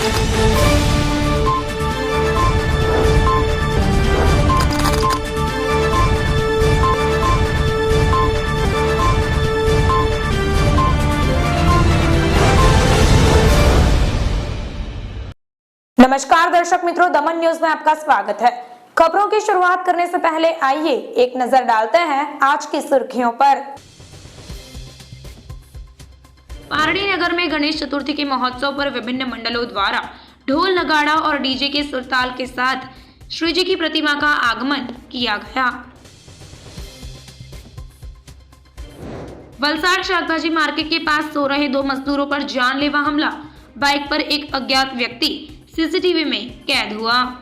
नमस्कार दर्शक मित्रों, दमन न्यूज में आपका स्वागत है। खबरों की शुरुआत करने से पहले आइए एक नजर डालते हैं आज की सुर्खियों पर। पारड़ी नगर में गणेश चतुर्थी के महोत्सव पर विभिन्न मंडलों द्वारा ढोल नगाड़ा और डीजे के सुरताल के साथ श्री जी की प्रतिमा का आगमन किया गया। वलसाड शाकभाजी मार्केट के पास सो रहे दो मजदूरों पर जानलेवा हमला। बाइक पर एक अज्ञात व्यक्ति सीसीटीवी में कैद हुआ।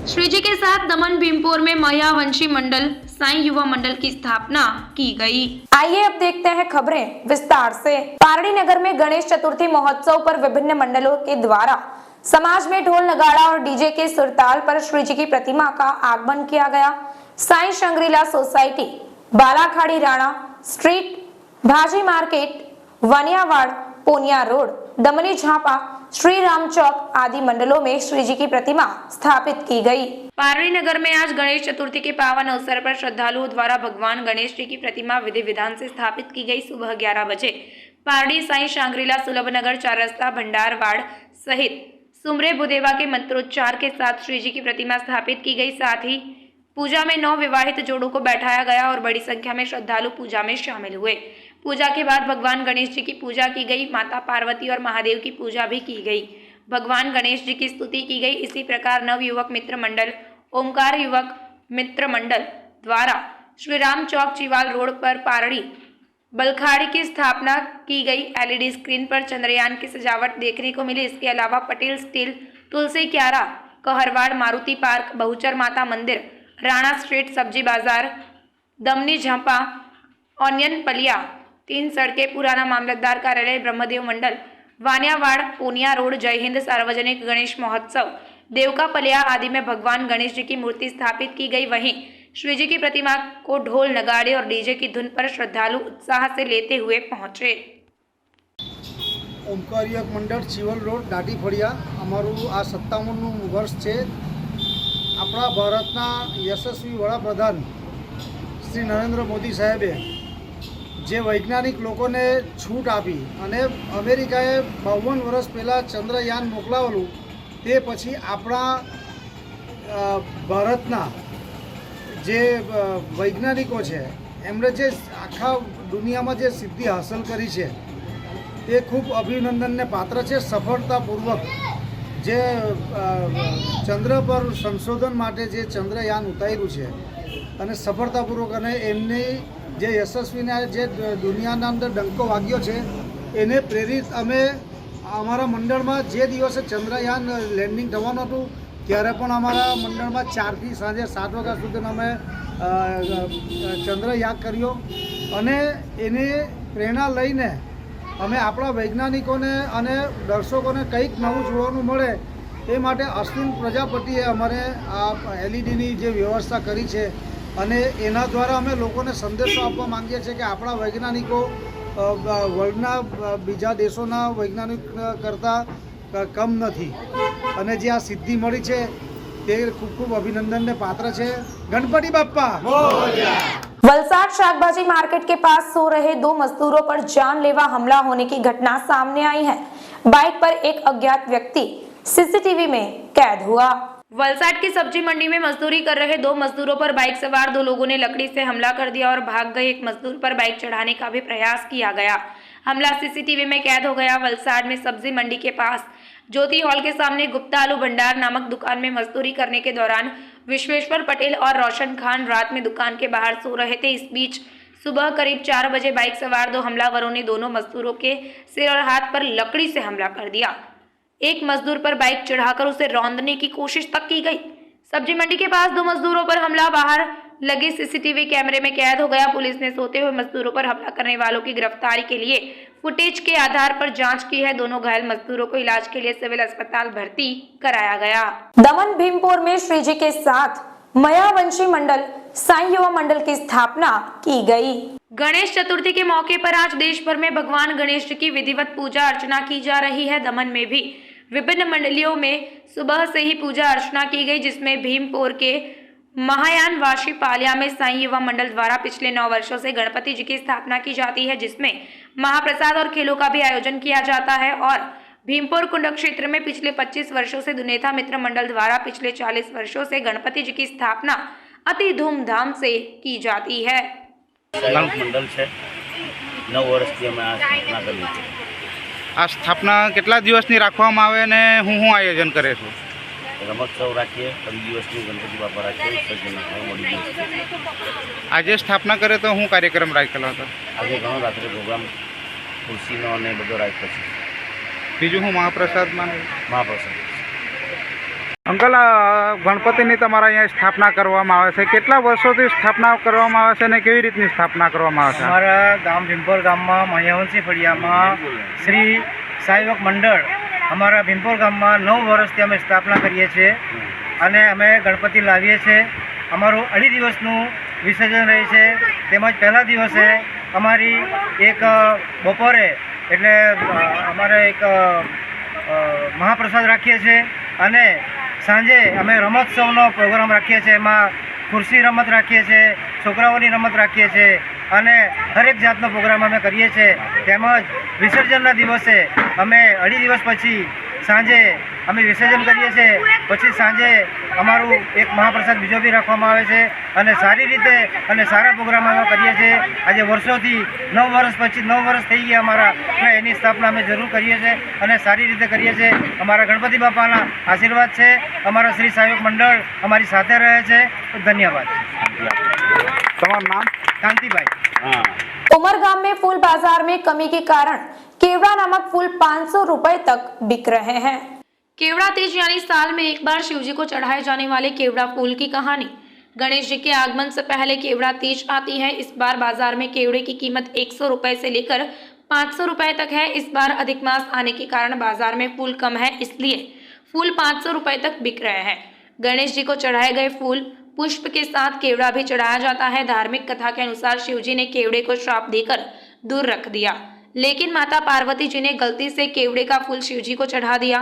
श्री जी के साथ दमन भीमपुर में मायावंशी मंडल साईं युवा मंडल की स्थापना की गई। आइए अब देखते हैं खबरें विस्तार से। पारड़ी नगर में गणेश चतुर्थी महोत्सव पर विभिन्न मंडलों के द्वारा समाज में ढोल नगाड़ा और डीजे के सुरताल पर श्री जी की प्रतिमा का आगमन किया गया। Sai Shangrila society, Balakhadi Rana street, bhaji market, Vaniyawad, Poniya road, Damni Jhapa, Shri Ram Chowk आदि मंडलों में श्री जी की प्रतिमा स्थापित की गई। पारड़ी नगर में आज गणेश चतुर्थी के पावन अवसर पर श्रद्धालुओं द्वारा भगवान गणेश जी की प्रतिमा विधि विधान से स्थापित की गई। सुबह 11 बजे पारड़ी साईं शांग्रीला सुलभ नगर, चार रास्ता, भंडारवाड़ सहित सुमरे बुदेवा के मंत्रोच्चार के साथ श्री जी की प्रतिमा स्थापित की गई। साथ ही पूजा में 9 विवाहित जोड़ों को बैठाया गया और बड़ी संख्या में श्रद्धालु पूजा में शामिल हुए। पूजा के बाद भगवान गणेश जी की पूजा की गई। माता पार्वती और महादेव की पूजा भी की गई। भगवान गणेश जी की स्तुति की गई। इसी प्रकार नव युवक मित्र मंडल, ओमकार युवक मित्र मंडल द्वारा श्री राम चौक, चिवाल रोड पर पारड़ी बलखाड़ी की स्थापना की गई। एलईडी स्क्रीन पर चंद्रयान की सजावट देखने को मिली। इसके अलावा पटेल स्टील, तुलसी क्यारा, कहरवाड़, मारुति पार्क, बहुचर माता मंदिर, राणा स्ट्रीट, सब्जी बाजार, दमनी झापा, ऑनियन पलिया, 3 सड़कें, पुराना मामलतदार कार्यालय, ब्रह्मदेव मंडल, वानियावाड़, पूनिया रोड, जय हिंद, सार्वजनिक गणेश महोत्सव, देवका पलिया आदि में भगवान गणेश जी की मूर्ति स्थापित की गई। वहीं श्री जी की प्रतिमा को ढोल नगाड़े और डीजे की धुन पर श्रद्धालु उत्साह से लेते हुए पहुंचे। ओमकार युवक मंडल, चिवल रोड, दाटी फड़िया। अमरू आ 57 वर्ष है। अपना भारतना यशस्वी वडाप्रधान श्री नरेंद्र मोदी साहेबे जे वैज्ञानिक लोकोने छूट आपी अने अमेरिकाए 52 वर्ष पहला चंद्रयान मोकलावेलुं ते पछी आपणा भारतना जे वैज्ञानिको छे एमणे जे आखा दुनियामां जे सिद्धि हासिल करी छे ते खूब अभिनंदनने पात्र छे। सफलतापूर्वक जे चंद्र पर संशोधन माटे जे चंद्रयान उतार्युं छे अने सफलतापूर्वक अने एमनी जे यशस्वीने जे दुनियाना अंदर डंको वाग्यो छे एने प्रेरित अमे अमारा मंडळमां जे दिवसे चंद्रयान लेंडिंग थवानुं हतुं त्यारे पण अमारा मंडळमां 4 થી સાંજે 7 વાગ્યા સુધીનો અમે चंद्रयान कर्यो अने एने प्रेरणा लईने अमे आपणा वैज्ञानिकोने अने दर्शकोने कंईक नवुं जोवानुं मळे ए माटे अश्विन प्रजापतिए अमारे आ एलईडीनी जे व्यवस्था करी छे अने एना द्वारा अमे लोकोने संदेशो आपवा मांगीए छीए के आपणा वैज्ञानिको वर्ल्डना बीजा देशोना वैज्ञानिक करता कम नथी अने जे आ सिद्धि मळी छे ते खूब खूब अभिनंदन ने पात्र छे। गणपति बाप्पा मोरया। वलसाड शाकभाजी मार्केट के पास सो रहे 2 मजदूरों पर जानलेवा हमला होने की घटना सामने आई है। बाइक पर एक अज्ञात व्यक्ति सीसीटीवी में कैद हुआ। वलसाड की सब्जी मंडी में मजदूरी कर रहे 2 मजदूरों पर बाइक सवार 2 लोगों ने लकड़ी से हमला कर दिया और भाग गए। एक मजदूर पर बाइक चढ़ाने का भी प्रयास किया गया। हमला सीसीटीवी में कैद हो गया। वलसाड में सब्जी मंडी के पास ज्योति हॉल के सामने गुप्ता आलू भंडार नामक दुकान में मजदूरी करने के दौरान विश्वेश्वर पटेल और रोशन खान रात में दुकान के बाहर सो रहे थे। इस बीच सुबह करीब 4 बजे बाइक सवार 2 हमलावरों ने दोनों मजदूरों के सिर और हाथ पर लकड़ी से हमला कर दिया। एक मजदूर पर बाइक चढ़ाकर उसे रौंदने की कोशिश तक की गई। सब्जी मंडी के पास 2 मजदूरों पर हमला बाहर लगे सीसीटीवी कैमरे में कैद हो गया। पुलिस ने सोते हुए मजदूरों पर हमला करने वालों की गिरफ्तारी के लिए फुटेज के आधार पर जांच की है। दोनों घायल मजदूरों को इलाज के लिए सिविल अस्पताल भर्ती कराया गया। दमन भीमपुर में श्री जी के साथ मायावंशी मंडल साईं युवा मंडल की स्थापना की गई। गणेश चतुर्थी के मौके पर आज देश भर में भगवान गणेश जी की विधिवत पूजा अर्चना की जा रही है। दमन में भी विभिन्न मंडलियों में सुबह से ही पूजा अर्चना की गई, जिसमें भीमपुर के महायान वाशी पालिया में साईं युवा मंडल द्वारा पिछले 9 वर्षों से गणपति जी की स्थापना की जाती है, जिसमें महाप्रसाद और खेलों का भी आयोजन किया जाता है। और भीमपुर कुंड क्षेत्र में पिछले 25 वर्षों से दुनेथा मित्र मंडल द्वारा पिछले 40 वर्षों से गणपति जी की स्थापना अति धूमधाम से की जाती है। मंडल से 9 વર્ષથી અમે આ સ્થાપના કરી છે। આ સ્થાપના કેટલા દિવસની રાખવામાં આવે અને હું આયોજન કરે છું? રમોત્સવ રાખીએ, 3 દિવસની ગણપતિ બાપા રાખીએ, વિસર્જન રાખીએ, મળી ગયું। આજે સ્થાપના કરે તો હું કાર્યક્રમ રાખેલો હતો? આજે ઘણો રાત્રે પ્રોગ્રામ ખુરશીનો અને બધો રાખ્યો છે। બીજું હું મહાપ્રસાદમાં મહાપ્રસાદ અંકલ, ગણપતિની તમારા અહીંયા સ્થાપના કરવામાં આવે છે, કેટલા વર્ષોથી સ્થાપના કરવામાં આવે છે અને કેવી રીતની સ્થાપના કરવામાં આવે છે? અમારા ગામ ભીમપોર ગામમાં મહિયાવંશી ફળિયામાં શ્રી સાઈવક મંડળ અમારા ભીમપોર ગામમાં 9 વર્ષથી અમે સ્થાપના કરીએ છીએ અને અમે ગણપતિ લાવીએ છીએ। અમારું 2.5 દિવસનું વિસર્જન રહે છે, તેમજ પહેલા દિવસે અમારી એક બપોરે એટલે અમારે એક મહાપ્રસાદ રાખીએ છીએ અને સાંજે અમે રમોત્સવનો પ્રોગ્રામ રાખીએ છીએ। એમાં ખુરશી રમત રાખીએ છીએ, છોકરાઓની રમત રાખીએ છીએ અને હરેક જાતનો પ્રોગ્રામ અમે કરીએ છીએ। તેમજ વિસર્જનના દિવસે અમે 2.5 દિવસ પછી સાંજે અમે વિસર્જન કરીએ છીએ। પછી સાંજે અમારું એક મહાપ્રસાદ બીજો બી રાખવામાં આવે છે અને સારી રીતે અને સારા પ્રોગ્રામ અમે કરીએ છીએ। આજે વર્ષોથી 9 વર્ષ પછી 9 વર્ષ થઈ ગયા અમારા, એની સ્થાપના અમે જરૂર કરીએ છીએ અને સારી રીતે કરીએ છીએ। અમારા ગણપતિ બાપાના આશીર્વાદ છે, અમારા શ્રી સાયક મંડળ અમારી સાથે રહે છે। ધન્યવાદ। તમારું નામ? કાંતિભાઈ। हाँ उमरगाम में फूल बाजार में कमी के कारण केवड़ा नामक फूल 500 रुपए तक बिक रहे हैं। केवड़ा तीज यानी साल में एक बार शिव जी को चढ़ाए जाने वाले केवड़ा फूल की कहानी। गणेश जी के आगमन से पहले केवड़ा तीज आती है। इस बार बाजार में केवड़े की कीमत 100 रुपए से लेकर 500 रुपए तक है। इस बार अधिक मास आने के कारण बाजार में फूल कम है, इसलिए फूल 500 रुपए तक बिक रहे हैं। गणेश जी को चढ़ाए गए फूल पुष्प के साथ केवड़ा भी चढ़ाया जाता है। धार्मिक कथा के अनुसार शिव जी ने केवड़े को श्राप देकर दूर रख दिया, लेकिन माता पार्वती जी ने गलती से केवड़े का फूल शिव जी को चढ़ा दिया।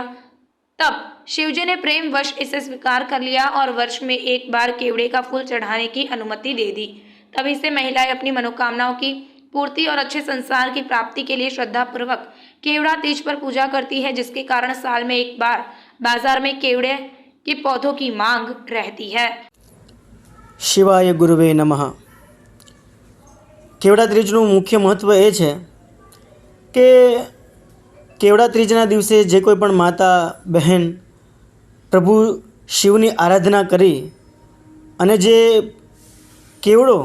तब शिव जी ने प्रेम वश इसे स्वीकार कर लिया और वर्ष में एक बार केवड़े का फूल चढ़ाने की अनुमति दे दी। तभी से महिलाएं अपनी मनोकामनाओं की पूर्ति और अच्छे संसार की प्राप्ति के लिए श्रद्धा पूर्वक केवड़ा तीज पर पूजा करती है, जिसके कारण साल में एक बार बाजार में केवड़े के पौधों की मांग रहती है। શિવાય ગુરુવે નમઃ। કેવડા ત્રીજનું મુખ્ય મહત્ત્વ એ છે કે કેવડા ત્રીજના દિવસે જે કોઈ પણ માતા બહેન પ્રભુ શિવની આરાધના કરી અને જે કેવડો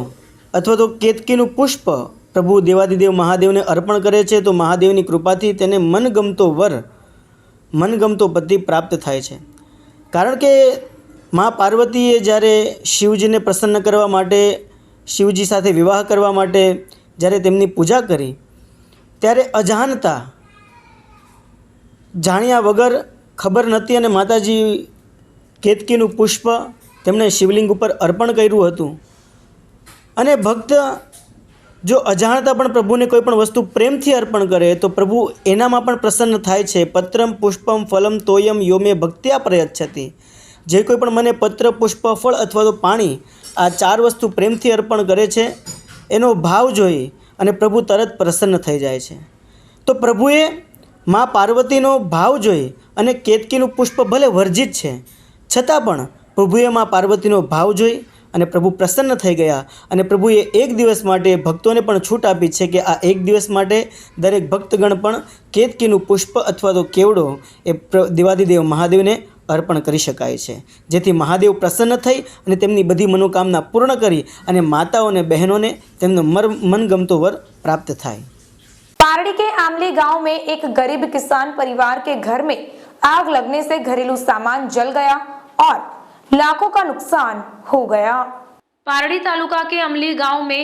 અથવા તો કેતકીનું પુષ્પ પ્રભુ દેવાદિદેવ મહાદેવને અર્પણ કરે છે તો મહાદેવની કૃપાથી તેને મનગમતો વર, મનગમતો પતિ પ્રાપ્ત થાય છે। કારણ કે મા પાર્વતીએ જ્યારે શિવજીને પ્રસન્ન કરવા માટે, શિવજી સાથે વિવાહ કરવા માટે જ્યારે તેમની પૂજા કરી ત્યારે અજાણતા, જાણ્યા વગર, ખબર નહોતી અને માતાજી કેતકીનું પુષ્પ તેમણે શિવલિંગ ઉપર અર્પણ કર્યું હતું। અને ભક્ત જો અજાણતા પણ પ્રભુને કોઈ પણ વસ્તુ પ્રેમથી અર્પણ કરે તો પ્રભુ એનામાં પણ પ્રસન્ન થાય છે। પત્રમ પુષ્પમ ફલમ તોયમ યોમે ભક્ત્યા પ્રયચ્છતિ। જે કોઈ પણ મને પત્ર, પુષ્પ, ફળ અથવા તો પાણી આ 4 વસ્તુ પ્રેમથી અર્પણ કરે છે એનો ભાવ જોઈ અને પ્રભુ તરત પ્રસન્ન થઈ જાય છે। તો પ્રભુએ મા પાર્વતીનો ભાવ જોઈ અને કેતકીનું પુષ્પ ભલે વર્જિત છે છતાં પણ પ્રભુએ મા પાર્વતીનો ભાવ જોઈ અને પ્રભુ પ્રસન્ન થઈ ગયા અને પ્રભુએ એક દિવસ માટે ભક્તોને પણ છૂટ આપી છે કે આ એક દિવસ માટે દરેક ભક્તગણ પણ કેતકીનું પુષ્પ અથવા તો કેવડો એ દેવાદિદેવ મહાદેવને અર્પણ કરી શકાય છે, જેથી મહાદેવ પ્રસન્ન થઈ અને તેમની બધી મનોકામના પૂર્ણ કરી અને માતાઓ અને બહેનોને તેમનો મનગમતો વર પ્રાપ્ત થાય। पारड़ी के आमली गांव में एक गरीब किसान परिवार के घर में आग लगने से घरेलू सामान जल गया और लाखों का नुकसान हो गया। पारड़ी तालुका के अमली गांव में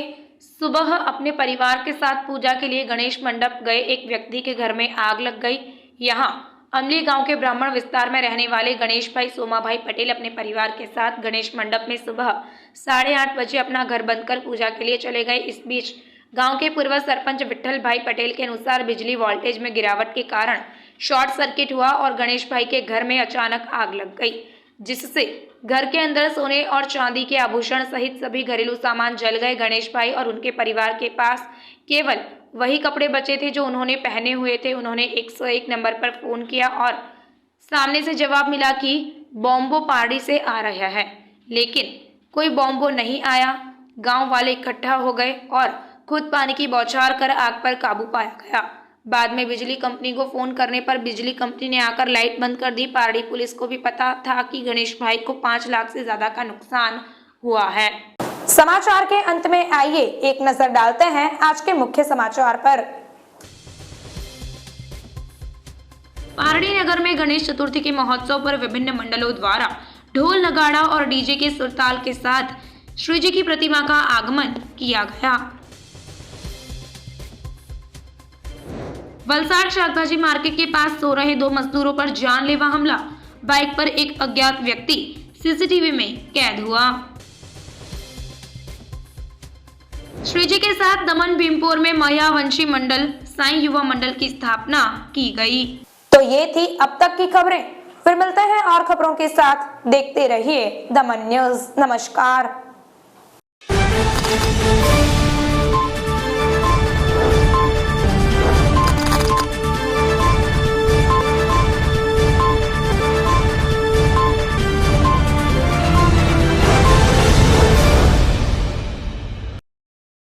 सुबह अपने परिवार के साथ पूजा के लिए गणेश मंडप गए एक व्यक्ति के घर में आग लग गई। यहाँ अमली गांव के ब्राह्मण विस्तार में रहने वाले गणेश भाई सोमाभाई पटेल अपने परिवार के साथ गणेश मंडप में सुबह 8:30 बजे अपना घर बंद कर पूजा के लिए चले गए। इस बीच गांव के पूर्व सरपंच विठल भाई पटेल के अनुसार बिजली वोल्टेज में गिरावट के कारण शॉर्ट सर्किट हुआ और गणेश भाई के घर में अचानक आग लग गई, जिससे घर के अंदर सोने और चांदी के आभूषण सहित सभी घरेलू सामान जल गए। गणेश भाई और उनके परिवार के पास केवल वही कपड़े बचे थे जो उन्होंने पहने हुए थे। उन्होंने 101 नंबर पर फोन किया और सामने से जवाब मिला कि बॉम्बो पार्टी से आ रहा है, लेकिन कोई बॉम्बो नहीं आया। गांव वाले इकट्ठा हो गए और खुद पानी की बौछार कर आग पर काबू पाया गया। बाद में बिजली कंपनी को फोन करने पर बिजली कंपनी ने आकर लाइट बंद कर दी। पारड़ी पुलिस को भी पता था कि गणेश भाई को 5 लाख से ज्यादा का नुकसान हुआ है। समाचार के अंत में आइए एक नजर डालते हैं आज के मुख्य समाचार पर। पारड़ी नगर में गणेश चतुर्थी के महोत्सव पर विभिन्न मंडलों द्वारा ढोल नगाड़ा और डीजे के सुरताल के साथ श्री जी की प्रतिमा का आगमन किया गया। वलसाड शाकभाजी मार्केट के पास सो रहे 2 मजदूरों पर जानलेवा हमला। बाइक पर एक अज्ञात व्यक्ति सीसीटीवी में कैद हुआ। श्री जी के साथ दमन भीमपुर में महियावंशी मंडल साईं युवा मंडल की स्थापना की गई। तो ये थी अब तक की खबरें। फिर मिलते हैं और खबरों के साथ। देखते रहिए दमन न्यूज। नमस्कार।